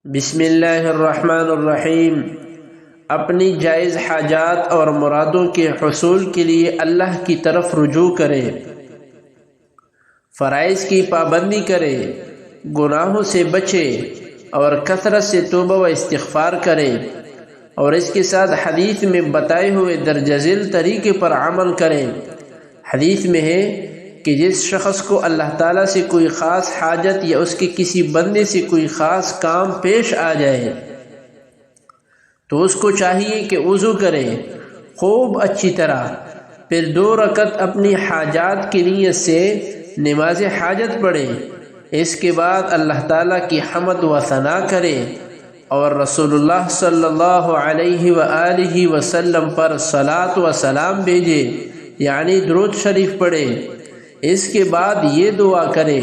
بسم اللہ الرحمن الرحیم۔ اپنی جائز حاجات اور مرادوں کے حصول کے لیے اللہ کی طرف رجوع کرے، فرائض کی پابندی کرے، گناہوں سے بچے اور کثرت سے توبہ و استغفار کرے، اور اس کے ساتھ حدیث میں بتائے ہوئے درجہ ذیل طریقے پر عمل کرے۔ حدیث میں ہے کہ جس شخص کو اللہ تعالیٰ سے کوئی خاص حاجت یا اس کے کسی بندے سے کوئی خاص کام پیش آ جائے تو اس کو چاہیے کہ وضو کرے خوب اچھی طرح، پھر 2 رکعت اپنی حاجات کی نیت سے نماز حاجت پڑھے، اس کے بعد اللہ تعالیٰ کی حمد و ثنا کرے اور رسول اللہ صلی اللہ علیہ وآلہ وسلم پر صلاۃ و سلام بھیجے، یعنی درود شریف پڑھے۔ اس کے بعد یہ دعا کرے: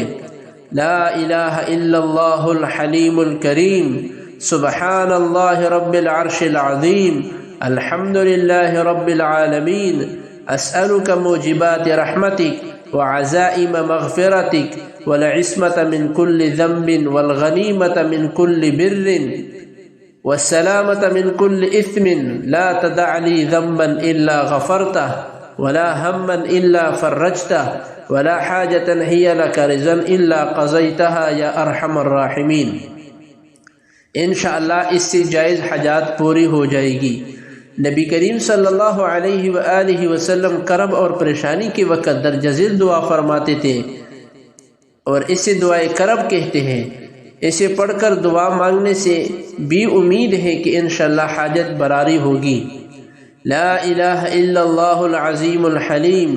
لا الہ الا اللہ الحلیم الکریم، سبحان اللہ رب العرش العظیم، الحمد للہ رب العالمین، اسألک موجبات رحمتک وعزائم مغفرتک والعصمة من كل ذنب والغنیمة من كل بر والسلامة من كل إثم، لا تدع لي ذنبا إلا غفرته ولا هما إلا فرجته ولا حاجة هي لك رضا إلا قضيتها یا ارحم الراحمین۔ انشاءاللہ اس سے جائز حاجات پوری ہو جائے گی۔ نبی کریم صلی اللہ علیہ وآلہ وسلم کرب اور پریشانی کے وقت درجہ ذیل دعا فرماتے تھے اور اسے دعائے کرب کہتے ہیں۔ اسے پڑھ کر دعا مانگنے سے بھی امید ہے کہ انشاءاللہ حاجت براری ہوگی۔ لا الہ الا اللہ العظیم الحلیم،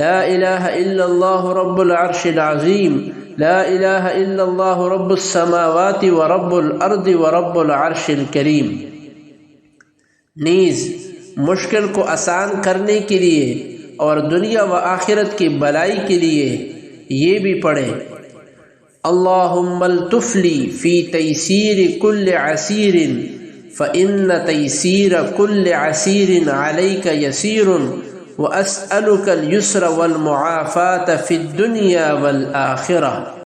لا الہ الا اللہ رب العرش العظیم، لا الہ الا اللہ رب السماوات ورب الارض ورب العرش الکریم۔ نیز مشکل کو آسان کرنے کے لیے اور دنیا و آخرت کی بلائی کے لیے یہ بھی پڑھیں: اللہم الطف لی فی تیسیر کل عسیر فإن تیسیر کل عسیر علیک یسیر وَأَسْأَلُكَ الْيُسْرَ وَالْمُعَافَاةَ فِي الدُّنْيَا وَالْآخِرَةِ۔